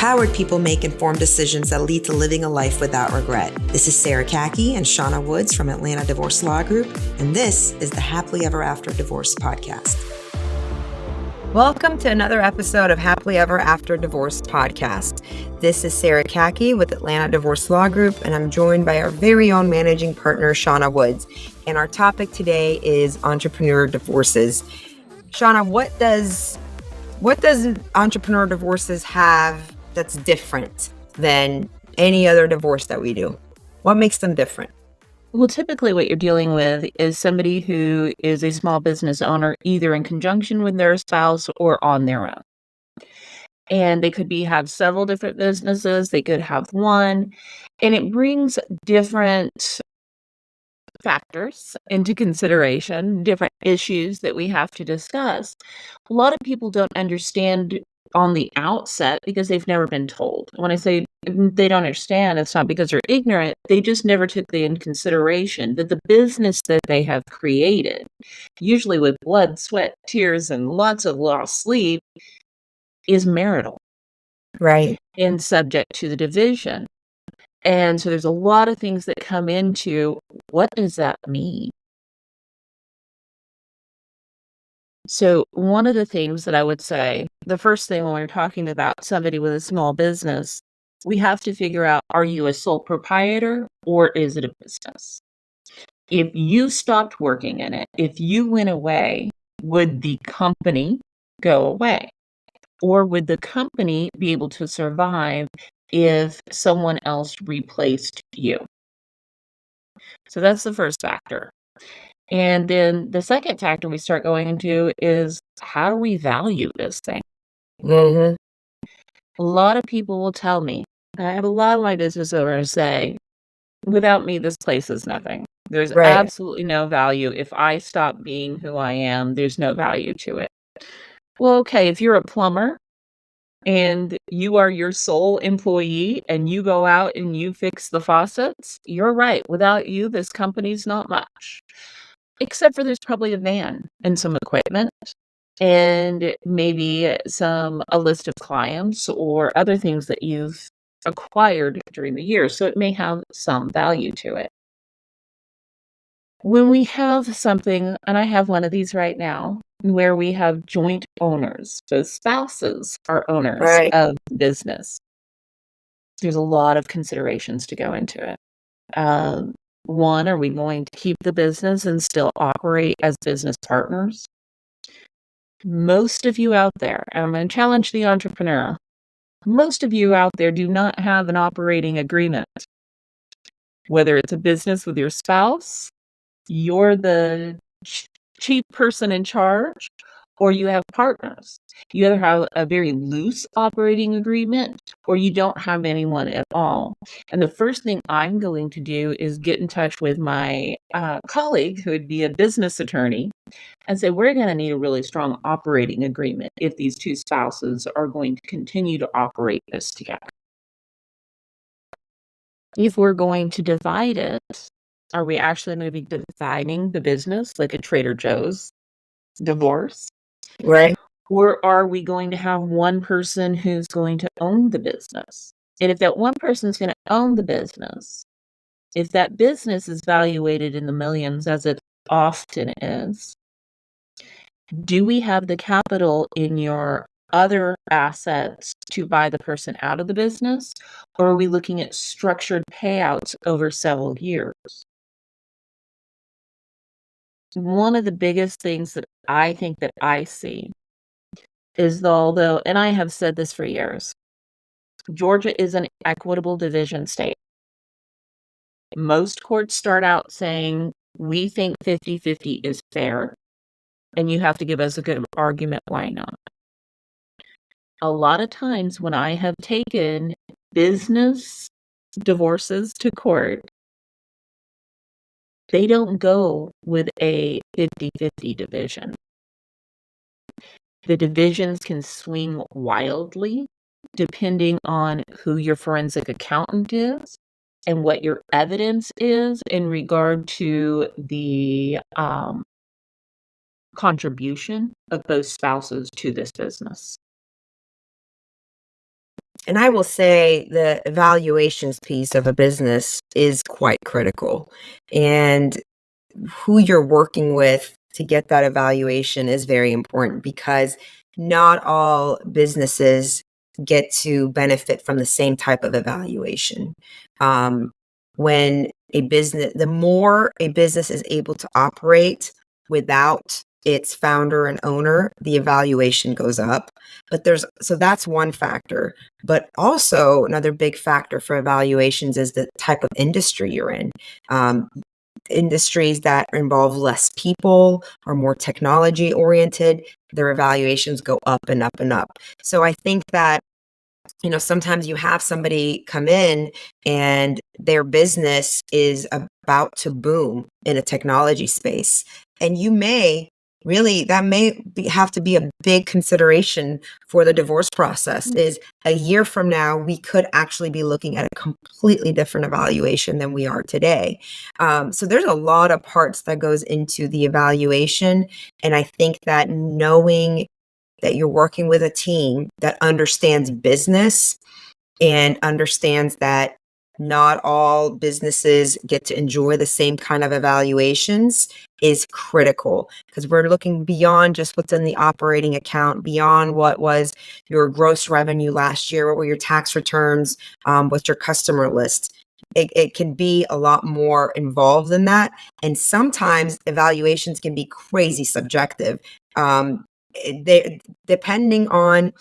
empowered people make informed decisions that lead to living a life without regret. This is Sara Khaki and Shawna Woods from Atlanta Divorce Law Group, and this is the Happily Ever After Divorce podcast. Welcome to another episode of Happily Ever After Divorce podcast. This is Sara Khaki with Atlanta Divorce Law Group, and I'm joined by our very own managing partner, Shawna Woods. And our topic today is entrepreneur divorces. Shawna, what does entrepreneur divorces have that's different than any other divorce that we do? What makes them different? Well, typically what you're dealing with is somebody who is a small business owner, either in conjunction with their spouse or on their own. And they could have several different businesses. They could have one. And it brings different factors into consideration, different issues that we have to discuss. A lot of people don't understand on the outset because they've never been told. When I say they don't understand, it's not because they're ignorant. They just never took into consideration that the business that they have created, usually with blood, sweat, tears, and lots of lost sleep, is marital. Right. And subject to the division. And so there's a lot of things that come into what does that mean? So one of the things that I would say, the first thing when we're talking about somebody with a small business, we have to figure out, are you a sole proprietor or is it a business? If you stopped working in it, if you went away, would the company go away? Or would the company be able to survive if someone else replaced you? So that's the first factor. And then the second factor we start going into is, how do we value this thing? Mm-hmm. A lot of people will tell me, I have a lot of my business owners say, without me, this place is nothing. There's Right. absolutely no value. If I stop being who I am, there's no value to it. Well, okay, if you're a plumber and you are your sole employee and you go out and you fix the faucets, you're right. Without you, this company's not much. Except for there's probably a van and some equipment and maybe a list of clients or other things that you've acquired during the year. So it may have some value to it. When we have something, and I have one of these right now, where we have joint owners, so spouses are owners Right. of the business. There's a lot of considerations to go into it. One, are we going to keep the business and still operate as business partners? Most of you out there, and I'm going to challenge the entrepreneur, most of you out there do not have an operating agreement. Whether it's a business with your spouse, you're the chief person in charge, or you have partners. You either have a very loose operating agreement or you don't have anyone at all. And the first thing I'm going to do is get in touch with my colleague who would be a business attorney and say, we're going to need a really strong operating agreement if these two spouses are going to continue to operate this together. If we're going to divide it, are we actually going to be dividing the business like a Trader Joe's divorce? Right. Or are we going to have one person who's going to own the business? And if that one person is going to own the business, if that business is valuated in the millions, as it often is, do we have the capital in your other assets to buy the person out of the business? Or are we looking at structured payouts over several years? One of the biggest things that I think that I see is, although, and I have said this for years, Georgia is an equitable division state. Most courts start out saying, we think 50-50 is fair, and you have to give us a good argument why not. A lot of times when I have taken business divorces to court, they don't go with a 50-50 division. The divisions can swing wildly depending on who your forensic accountant is and what your evidence is in regard to the contribution of both spouses to this business. And I will say the evaluations piece of a business is quite critical. And who you're working with to get that evaluation is very important, because not all businesses get to benefit from the same type of evaluation. Um, the more a business is able to operate without its founder and owner, the evaluation goes up. So that's one factor. But also another big factor for evaluations is the type of industry you're in. Um, Industries that involve less people or more technology oriented, their evaluations go up and up and up. So I think that, sometimes you have somebody come in and their business is about to boom in a technology space. And that may have to be a big consideration for the divorce process, is a year from now, we could actually be looking at a completely different evaluation than we are today. So there's a lot of parts that goes into the evaluation. And I think that knowing that you're working with a team that understands business and understands that not all businesses get to enjoy the same kind of evaluations is critical, because we're looking beyond just what's in the operating account, beyond what was your gross revenue last year, what were your tax returns, what's your customer list. It can be a lot more involved than that. And sometimes evaluations can be crazy subjective. Depending on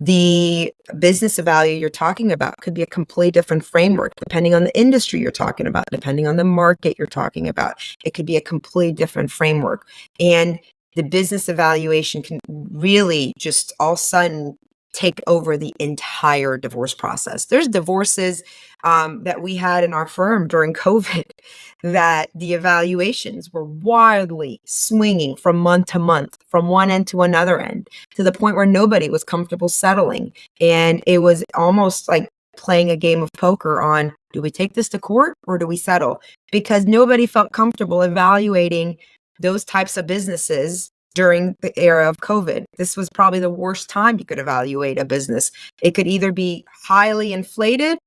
the business value you're talking about, could be a completely different framework depending on the industry you're talking about, depending on the market you're talking about. It could be a completely different framework. And the business evaluation can really just all of a sudden take over the entire divorce process. There's divorces that we had in our firm during COVID that the evaluations were wildly swinging from month to month, from one end to another end, to the point where nobody was comfortable settling. And it was almost like playing a game of poker on, do we take this to court or do we settle? Because nobody felt comfortable evaluating those types of businesses during the era of COVID. This was probably the worst time you could evaluate a business. It could either be highly inflated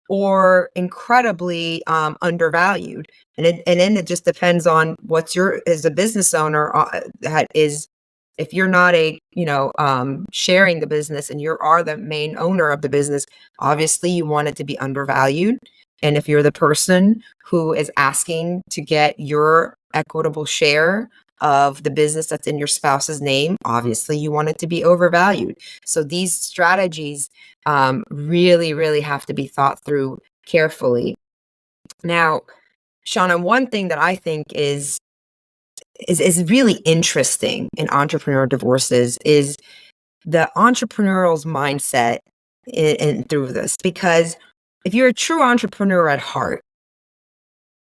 or incredibly undervalued. And then it just depends on as a business owner, if you're not sharing the business and you are the main owner of the business, obviously you want it to be undervalued. And if you're the person who is asking to get your equitable share of the business that's in your spouse's name, obviously you want it to be overvalued. So these strategies really, really have to be thought through carefully. Now, Shawna, one thing that I think is really interesting in entrepreneur divorces is the entrepreneurial's mindset in through this. Because if you're a true entrepreneur at heart,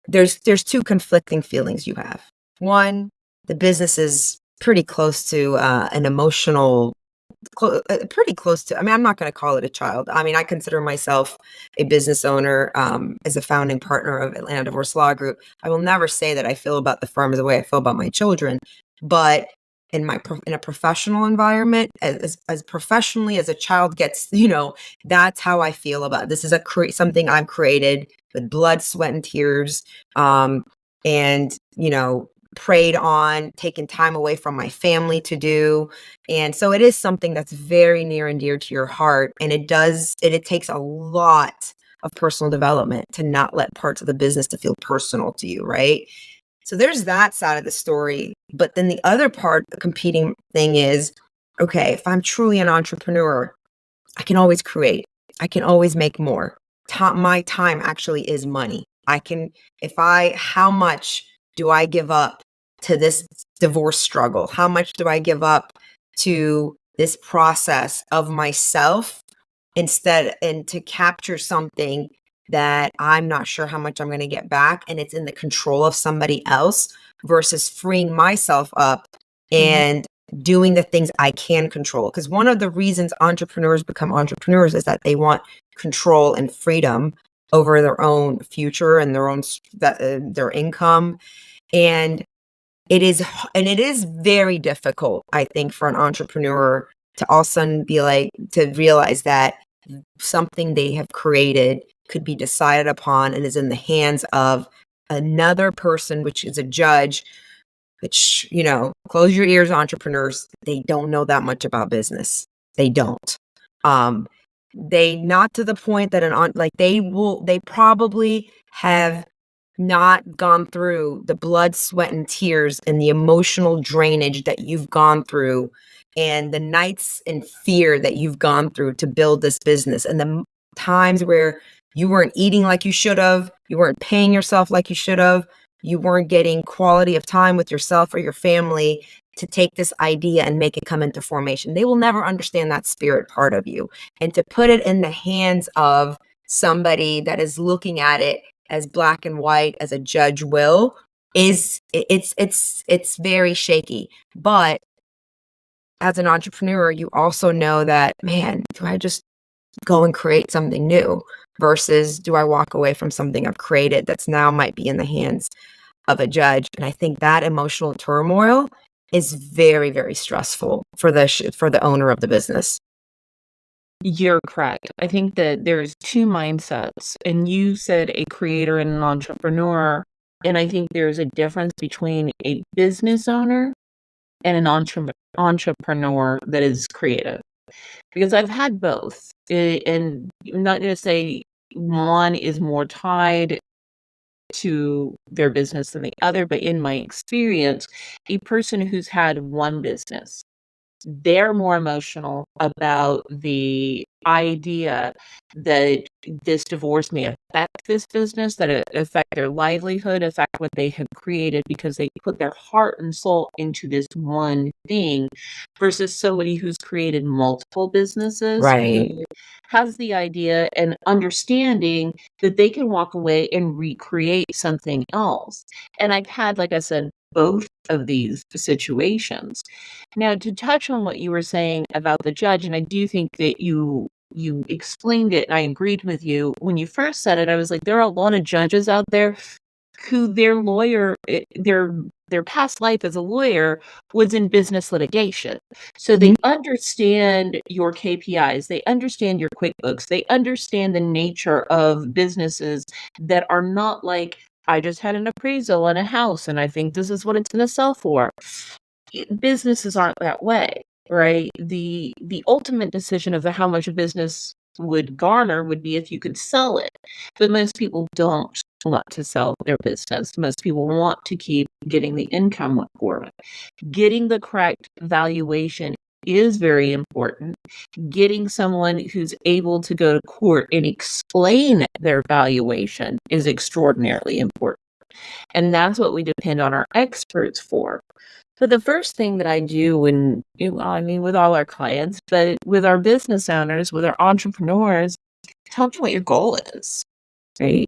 there's two conflicting feelings you have. One, the business is pretty close to an emotional, pretty close to, I mean, I'm not going to call it a child. I mean, I consider myself a business owner, as a founding partner of Atlanta Divorce Law Group. I will never say that I feel about the firm the way I feel about my children, but in a professional environment, as professionally as a child gets, that's how I feel about it. This is something I've created with blood, sweat, and tears, and preyed on, taken time away from my family to do. And so it is something that's very near and dear to your heart. And it takes a lot of personal development to not let parts of the business to feel personal to you, right? So there's that side of the story. But then the other part, the competing thing is, okay, if I'm truly an entrepreneur, I can always create. I can always make more. My time actually is money. How much do I give up to this divorce struggle? How much do I give up to this process of myself and to capture something that I'm not sure how much I'm going to get back, and it's in the control of somebody else, versus freeing myself up and doing the things I can control? Because one of the reasons entrepreneurs become entrepreneurs is that they want control and freedom over their own future and their income. And it is very difficult, I think, for an entrepreneur to all of a sudden to realize that something they have created could be decided upon and is in the hands of another person, which is a judge, which, close your ears, entrepreneurs. They don't know that much about business. They don't. Um, they not to the point that they probably have not gone through the blood, sweat, and tears and the emotional drainage that you've gone through and the nights in fear that you've gone through to build this business and the times where you weren't eating like you should have, you weren't paying yourself like you should have, you weren't getting quality of time with yourself or your family to take this idea and make it come into formation. They will never understand that spirit part of you. And to put it in the hands of somebody that is looking at it as black and white as a judge will it's very shaky. But as an entrepreneur, you also know that, man, do I just go and create something new versus do I walk away from something I've created that's now might be in the hands of a judge? And I think that emotional turmoil is very, very stressful for the owner of the business. You're correct. I think that there's two mindsets, and you said a creator and an entrepreneur. And I think there's a difference between a business owner and an entrepreneur that is creative. Because I've had both. And I'm not going to say one is more tied to their business than the other, but in my experience, a person who's had one business, they're more emotional about the idea that this divorce may affect this business, that it affect their livelihood, affect what they have created because they put their heart and soul into this one thing, versus somebody who's created multiple businesses Right. who has the idea and understanding that they can walk away and recreate something else. And I've had, like I said, both of these situations. Now, to touch on what you were saying about the judge, and I do think that you explained it, and I agreed with you. When you first said it, I was like, there are a lot of judges out there who their past life as a lawyer was in business litigation. So they Mhm. understand your KPIs, they understand your QuickBooks, they understand the nature of businesses that are not like, I just had an appraisal on a house and I think this is what it's going to sell for. Businesses aren't that way, right? The ultimate decision of how much a business would garner would be if you could sell it. But most people don't want to sell their business. Most people want to keep getting the income for it. Getting the correct valuation is very important. Getting someone who's able to go to court and explain their valuation is extraordinarily important. And that's what we depend on our experts for. So the first thing that I do I mean, with all our clients, but with our business owners, with our entrepreneurs, tell me what your goal is, right?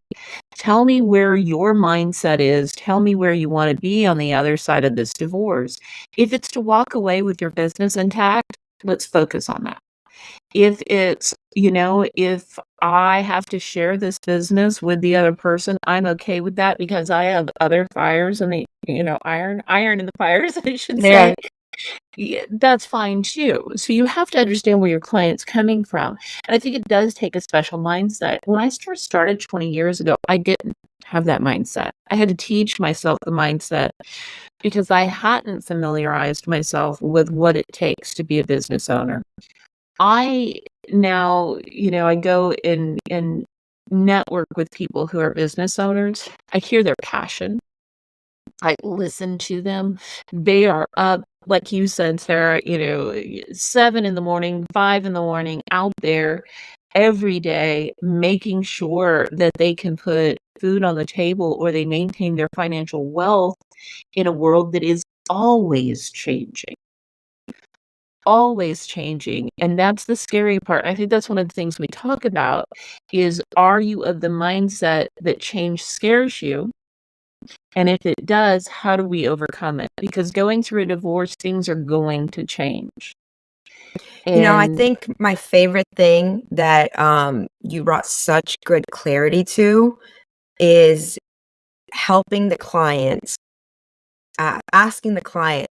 Tell me where your mindset is. Tell me where you want to be on the other side of this divorce. If it's to walk away with your business intact, let's focus on that. If it's, if I have to share this business with the other person, I'm okay with that because I have other fires and iron in the fires, I should Yeah. say. Yeah, that's fine too. So you have to understand where your client's coming from. And I think it does take a special mindset. When I first started 20 years ago, I didn't have that mindset. I had to teach myself the mindset because I hadn't familiarized myself with what it takes to be a business owner. I now, I go and network with people who are business owners. I hear their passion. I listen to them. They are up, like you said, Sarah, 7 in the morning, 5 in the morning, out there every day, making sure that they can put food on the table or they maintain their financial wealth in a world that is always changing. Always changing, and that's the scary part. I think that's one of the things we talk about is, are you of the mindset that change scares you? And if it does, how do we overcome it? Because going through a divorce, things are going to change. I And think my favorite thing that you brought such good clarity to is helping the client, asking the client,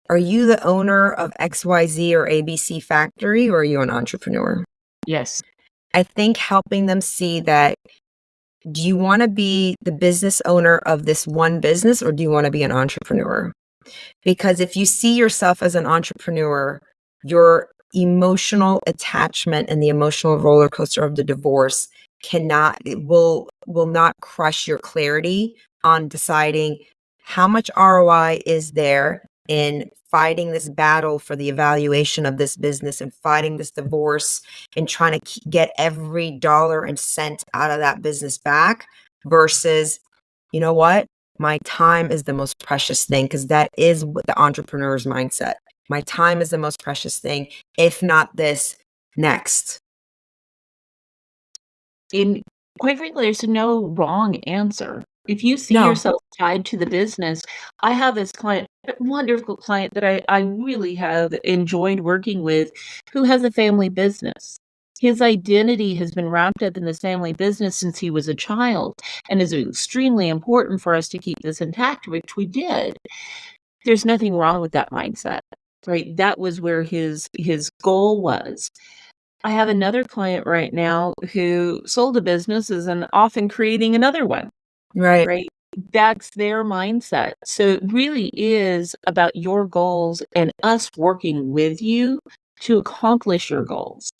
are you the owner of XYZ or ABC factory or are you an entrepreneur? Yes. I think helping them see that, do you want to be the business owner of this one business, or do you want to be an entrepreneur? Because if you see yourself as an entrepreneur, your emotional attachment and the emotional roller coaster of the divorce will not crush your clarity on deciding how much ROI is there in fighting this battle for the evaluation of this business and fighting this divorce and trying to get every dollar and cent out of that business back versus, you know what? My time is the most precious thing, because that is what the entrepreneur's mindset. My time is the most precious thing. If not this, next. And quite frankly, there's no wrong answer. If you see No. yourself tied to the business, I have this client, a wonderful client that I really have enjoyed working with, who has a family business. His identity has been wrapped up in this family business since he was a child, and is extremely important for us to keep this intact, which we did. There's nothing wrong with that mindset, right? That was where his goal was. I have another client right now who sold a business and often creating another one, Right. right? That's their mindset. So it really is about your goals and us working with you to accomplish your goals.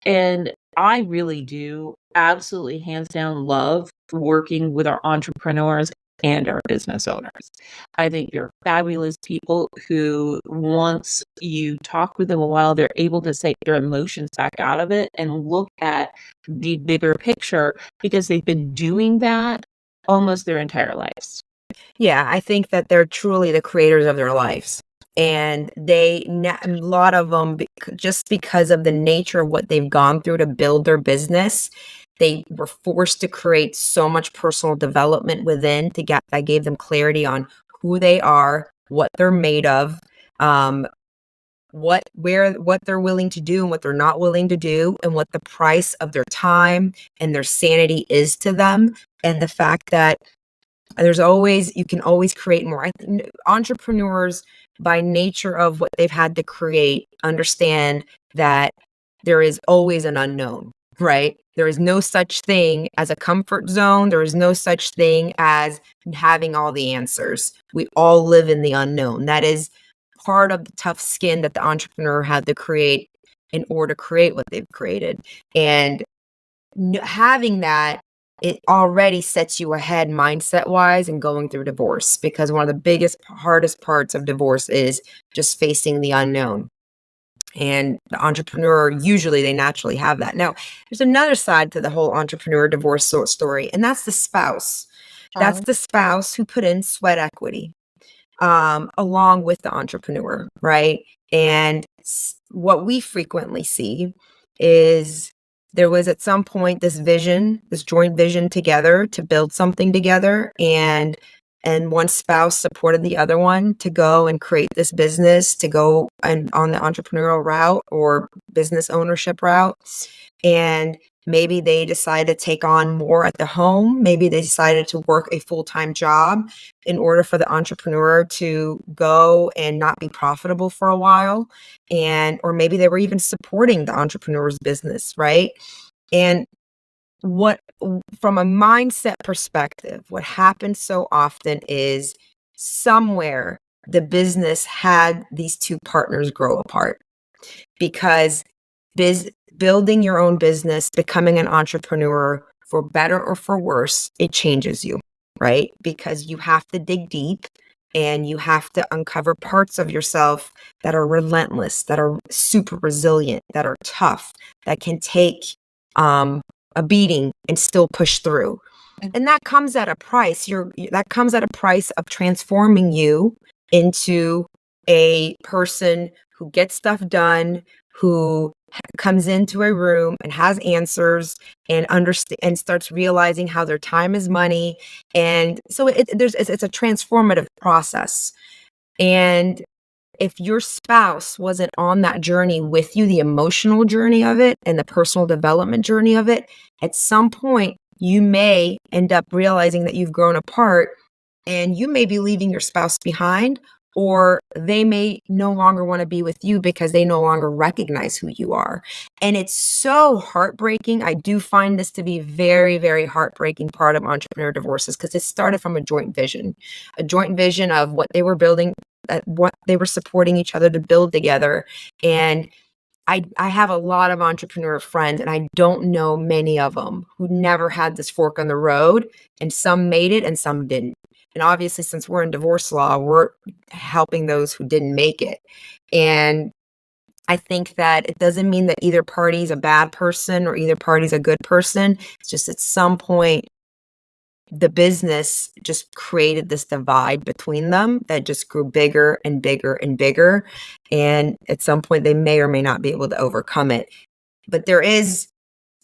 And I really do absolutely hands down love working with our entrepreneurs and our business owners. I think they're fabulous people who, once you talk with them a while, they're able to take their emotions back out of it and look at the bigger picture, because they've been doing that almost their entire lives. Yeah, I think that they're truly the creators of their lives. And a lot of them, just because of the nature of what they've gone through to build their business, they were forced to create so much personal development within that gave them clarity on who they are, what they're made of, um, what they're willing to do and what they're not willing to do, and what the price of their time and their sanity is to them. And the fact that you can always create more. Entrepreneurs, by nature of what they've had to create, understand that there is always an unknown, right? There is no such thing as a comfort zone. There is no such thing as having all the answers. We all live in the unknown. That is part of the tough skin that the entrepreneur had to create in order to create what they've created. And having that, it already sets you ahead mindset wise and going through divorce, because one of the hardest parts of divorce is just facing the unknown. And the entrepreneur, usually they naturally have that. Now, there's another side to the whole entrepreneur divorce story, and that's the spouse. That's the spouse who put in sweat equity along with the entrepreneur, right? And what we frequently see is there was at some point this joint vision together to build something together, and one spouse supported the other one to go and create this business, to go and on the entrepreneurial route or business ownership route. And maybe they decided to take on more at the home. Maybe they decided to work a full-time job in order for the entrepreneur to go and not be profitable for a while. Or maybe they were even supporting the entrepreneur's business, right? And what from a mindset perspective, what happens so often is somewhere the business had these two partners grow apart, because building your own business, becoming an entrepreneur, for better or for worse, it changes you, right? Because you have to dig deep and you have to uncover parts of yourself that are relentless, that are super resilient, that are tough, that can take a beating and still push through. And that comes at a price. That comes at a price of transforming you into a person who gets stuff done, who comes into a room and has answers and understand and starts realizing how their time is money. And so it's a transformative process. And if your spouse wasn't on that journey with you, the emotional journey of it and the personal development journey of it, at some point you may end up realizing that you've grown apart, and you may be leaving your spouse behind, or they may no longer want to be with you because they no longer recognize who you are. And it's so heartbreaking. I do find this to be very, very heartbreaking part of entrepreneur divorces because it started from a joint vision of what they were building, what they were supporting each other to build together. And I have a lot of entrepreneur friends, and I don't know many of them who never had this fork on the road, and some made it and some didn't. And obviously, since we're in divorce law, we're helping those who didn't make it. And I think that it doesn't mean that either party's a bad person or either party's a good person. It's just at some point, the business just created this divide between them that just grew bigger and bigger and bigger. And at some point, they may or may not be able to overcome it. But there is,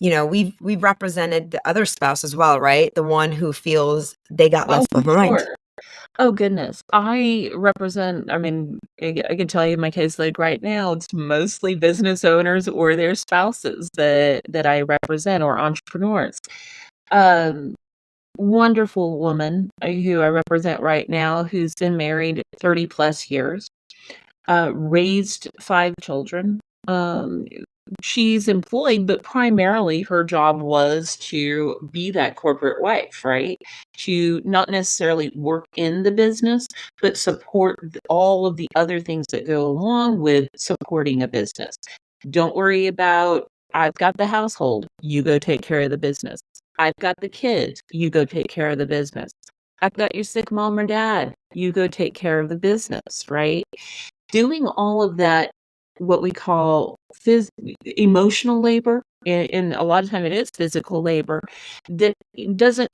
we've represented the other spouse as well, right? The one who feels they got Oh, left behind. sure. Oh, goodness. I mean, I can tell you in my case, like right now, it's mostly business owners or their spouses that I represent, or entrepreneurs. Um, Wonderful woman who I represent right now, who's been married 30 plus years, raised 5 children. Um, she's employed, but primarily her job was to be that corporate wife, right? To not necessarily work in the business, but support all of the other things that go along with supporting a business. Don't worry about, I've got the household, you go take care of the business. I've got the kids, you go take care of the business. I've got your sick mom or dad, you go take care of the business, right? Doing all of that, what we call emotional labor, and a lot of time it is physical labor, that doesn't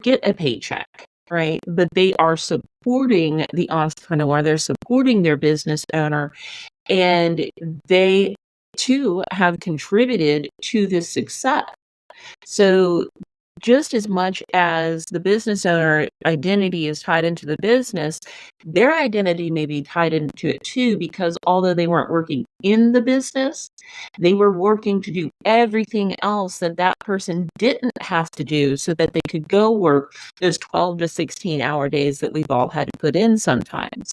get a paycheck, right? But they are supporting the entrepreneur, they're supporting their business owner, and they too have contributed to this success. So just as much as the business owner identity is tied into the business, their identity may be tied into it too, because although they weren't working in the business, they were working to do everything else that that person didn't have to do so that they could go work those 12 to 16-hour days that we've all had to put in sometimes.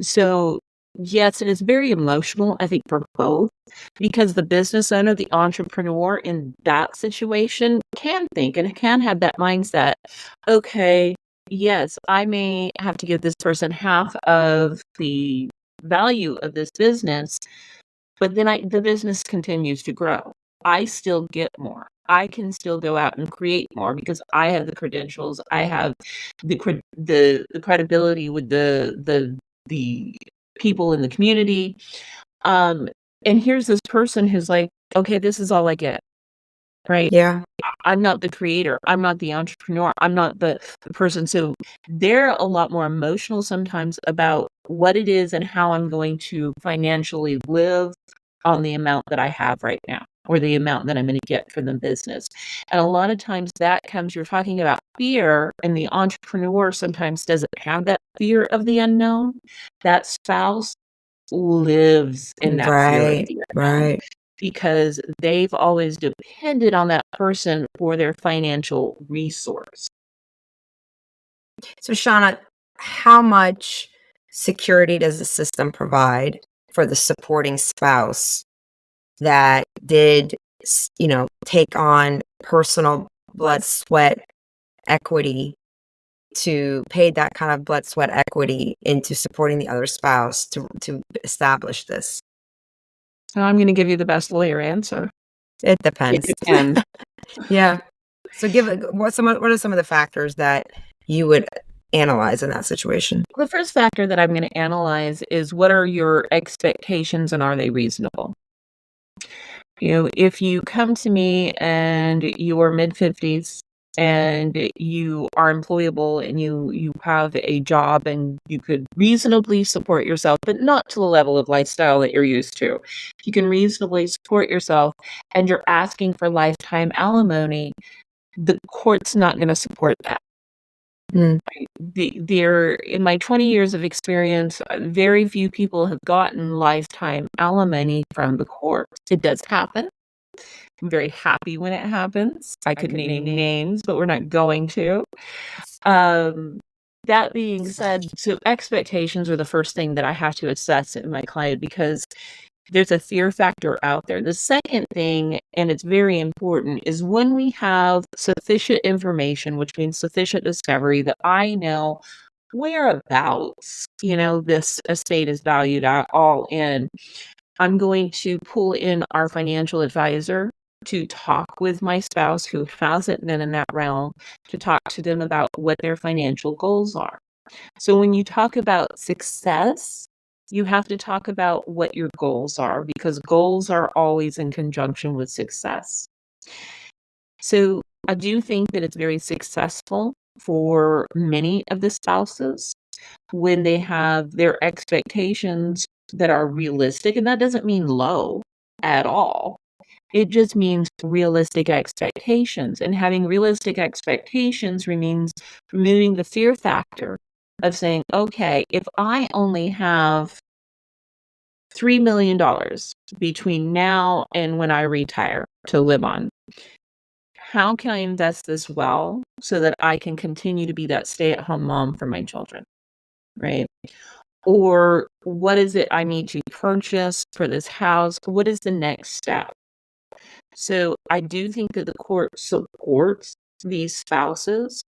So, yes, it is very emotional, I think, for both, because the business owner, the entrepreneur in that situation can think and can have that mindset. Okay, yes, I may have to give this person half of the value of this business, but then the business continues to grow. I still get more. I can still go out and create more because I have the credentials. I have the credibility with the people in the community. Um, and here's this person who's like, okay, this is all I get, right? Yeah. I'm not the creator. I'm not the entrepreneur. I'm not the person. So they're a lot more emotional sometimes about what it is and how I'm going to financially live on the amount that I have right now, or the amount that I'm going to get from the business. And a lot of times that comes, you're talking about fear, and the entrepreneur sometimes doesn't have that fear of the unknown. That spouse lives in that fear of Right. the unknown Right. because they've always depended on that person for their financial resource. So, Shauna, how much security does the system provide for the supporting spouse that did, take on personal blood, sweat, equity to pay that kind of blood, sweat, equity into supporting the other spouse to establish this? So I'm going to give you the best lawyer answer. It It depends. depends. Yeah. So what are some of the factors that you would analyze in that situation? The first factor that I'm going to analyze is, what are your expectations and are they reasonable? If you come to me and you are mid-50s and you are employable and you have a job and you could reasonably support yourself, but not to the level of lifestyle that you're used to. If you can reasonably support yourself and you're asking for lifetime alimony, the court's not going to support that. Mm, In my 20 years of experience, very few people have gotten lifetime alimony from the court. It does happen. I'm very happy when it happens. I could name names, but we're not going to. Um, that being said, so expectations are the first thing that I have to assess in my client because there's a fear factor out there. The second thing, and it's very important, is when we have sufficient information, which means sufficient discovery that I know whereabouts, this estate is valued at all in, I'm going to pull in our financial advisor to talk with my spouse who hasn't been in that realm, to talk to them about what their financial goals are. So when you talk about success, you have to talk about what your goals are because goals are always in conjunction with success. So I do think that it's very successful for many of the spouses when they have their expectations that are realistic. And that doesn't mean low at all. It just means realistic expectations. And having realistic expectations means removing the fear factor of saying, okay, if I only have $3 million between now and when I retire to live on, how can I invest this well so that I can continue to be that stay-at-home mom for my children, right? Or what is it I need to purchase for this house? What is the next step? So I do think that the court supports these spouses.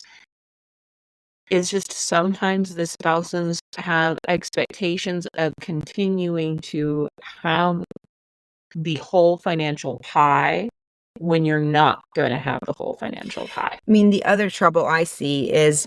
It's just sometimes the spouses have expectations of continuing to have the whole financial pie when you're not going to have the whole financial pie. I mean, the other trouble I see is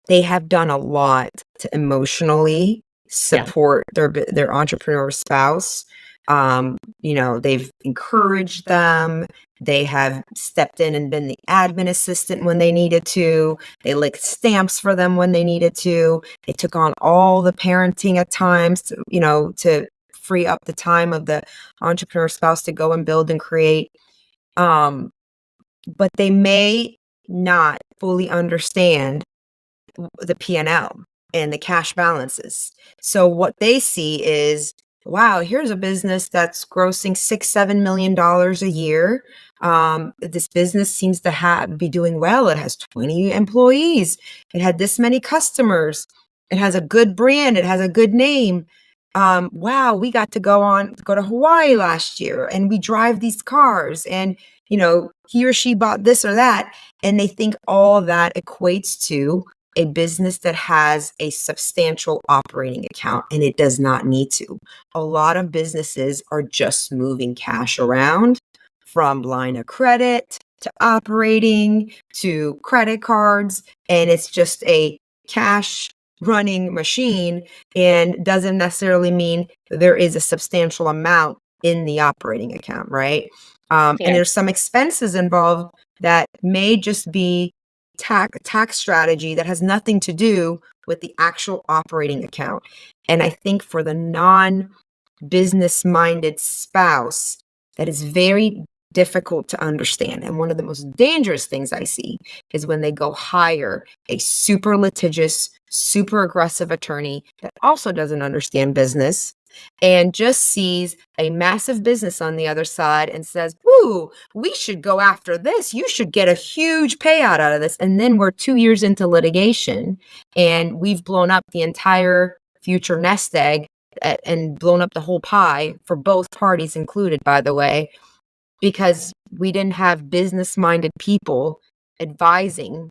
they have done a lot to emotionally support their entrepreneur spouse. They've encouraged them. They have stepped in and been the admin assistant when they needed to. They licked stamps for them when they needed to. They took on all the parenting at times to free up the time of the entrepreneur spouse to go and build and create. But they may not fully understand the P&L and the cash balances. So what they see is, wow, here's a business that's grossing $6-7 million a year. This business seems to be doing well. It has 20 employees. It had this many customers. It has a good brand. It has a good name. Wow, we got to go to Hawaii last year, and we drive these cars, and he or she bought this or that, and they think all that equates to a business that has a substantial operating account, and it does not need to. A lot of businesses are just moving cash around from line of credit to operating to credit cards, and it's just a cash running machine and doesn't necessarily mean there is a substantial amount in the operating account, right? And there's some expenses involved that may just be tax strategy that has nothing to do with the actual operating account. And I think for the non-business minded spouse, that is very difficult to understand. And one of the most dangerous things I see is when they go hire a super litigious, super aggressive attorney that also doesn't understand business and just sees a massive business on the other side and says, "Ooh, we should go after this. You should get a huge payout out of this." And then we're 2 years into litigation and we've blown up the entire future nest egg and blown up the whole pie for both parties included, by the way, because we didn't have business-minded people advising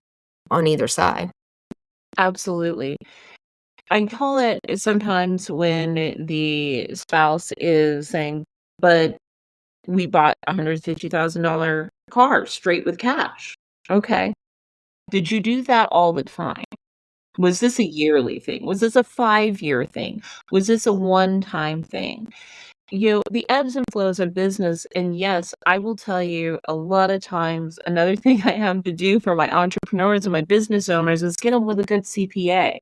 on either side. Absolutely. I call it sometimes when the spouse is saying, but we bought a $150,000 car straight with cash. Okay. Did you do that all the time? Was this a yearly thing? Was this a 5-year thing? Was this a one-time thing? The ebbs and flows of business. And yes, I will tell you a lot of times, another thing I have to do for my entrepreneurs and my business owners is get them with a good CPA.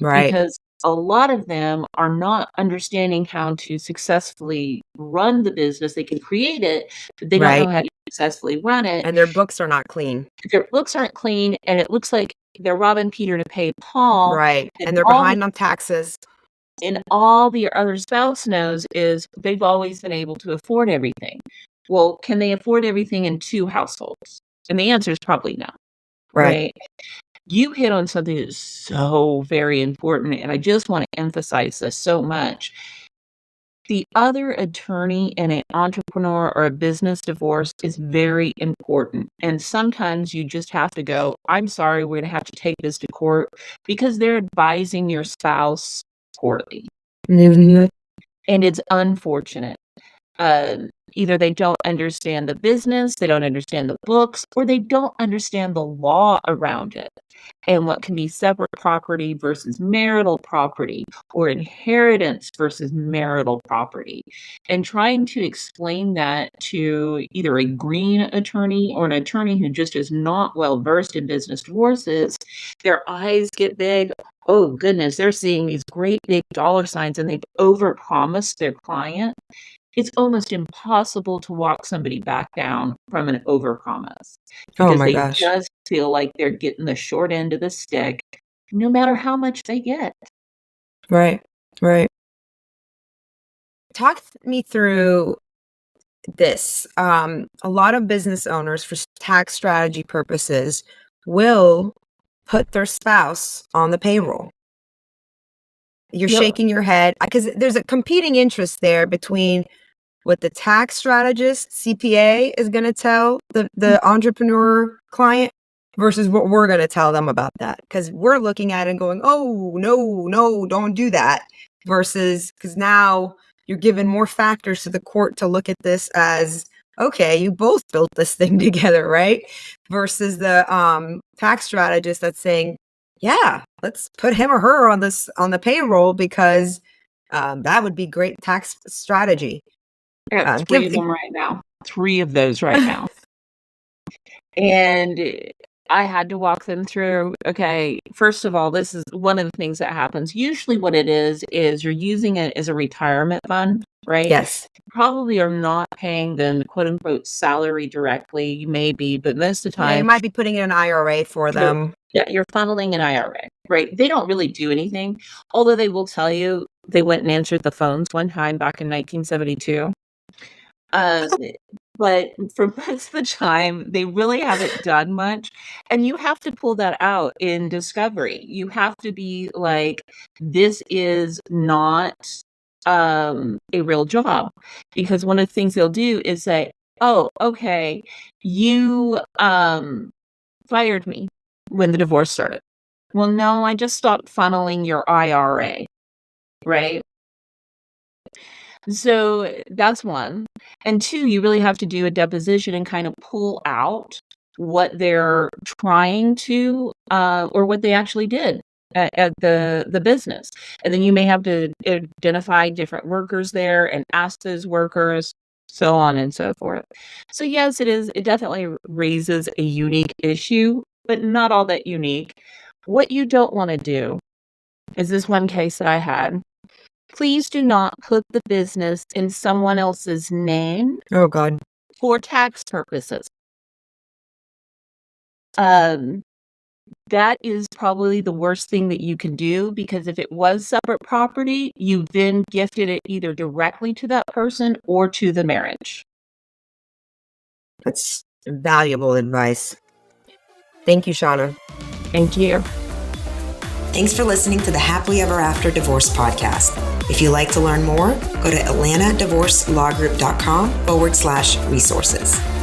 Right, Because a lot of them are not understanding how to successfully run the business. They can create it, but they don't know right. how to successfully run it. And their books are not clean. Their books aren't clean, and it looks like they're robbing Peter to pay Paul. Right. And And they're all the behind on taxes. other spouse knows is they've always been able to afford everything. Well, can they afford everything in 2 households? And the answer is probably no, Right. right? you hit on something that's so very important, and I just want to emphasize this so much. The other attorney in an entrepreneur or a business divorce is very important. And sometimes you just have to go, I'm sorry, we're going to have to take this to court because they're advising your spouse poorly. Mm-hmm. And it's unfortunate. Either they don't understand the business, they don't understand the books, or they don't understand the law around it and what can be separate property versus marital property or inheritance versus marital property. And trying to explain that to either a green attorney or an attorney who just is not well versed in business divorces, their eyes get big. Oh goodness, they're seeing these great big dollar signs and they've overpromised their client. It's almost impossible to walk somebody back down from an overpromise Oh because my they gosh. just feel like they're getting the short end of the stick, no matter how much they get. Right. Right. Talk me through this. A lot of business owners, for tax strategy purposes, will put their spouse on the payroll. You're Yep. shaking your head because there's a competing interest there between what the tax strategist CPA is going to tell the entrepreneur client versus what we're going to tell them about that, because we're looking at it and going, oh no, don't do that, versus because now you're giving more factors to the court to look at this as, okay, you both built this thing together, right? Versus the tax strategist that's saying, yeah, let's put him or her on the payroll because that would be great tax strategy. I got 3 of them right now. 3 of those right now. And I had to walk them through, okay, first of all, this is one of the things that happens. Usually what it is you're using it as a retirement fund, right? Yes. You probably are not paying them, quote unquote, salary directly. You may be, but most of the Yeah, you time, might be putting in an IRA for them. you're funneling an IRA, right? They don't really do anything, although they will tell you they went and answered the phones one time back in 1972. Uh, but for most of the time, they really haven't done much, and you have to pull that out in discovery. You have to be like, "This is not, a real job," because one of the things they'll do is say, "Oh, okay, you, fired me when the divorce started." "Well, no, I just stopped funneling your IRA," right? So that's one. And two, you really have to do a deposition and kind of pull out what they're trying to, or what they actually did at the business. And then you may have to identify different workers there and ask those workers, so on and so forth. So yes, it is. It definitely raises a unique issue, but not all that unique. What you don't want to do is this one case that I had. Please do not put the business in someone else's name Oh God. for tax purposes. Um, that is probably the worst thing that you can do, because if it was separate property, you then gifted it either directly to that person or to the marriage. That's valuable advice. Thank you, Shawna. Thank you. Thanks for listening to the Happily Ever After Divorce podcast. If you'd like to learn more, go to atlantadivorcelawgroup.com/resources.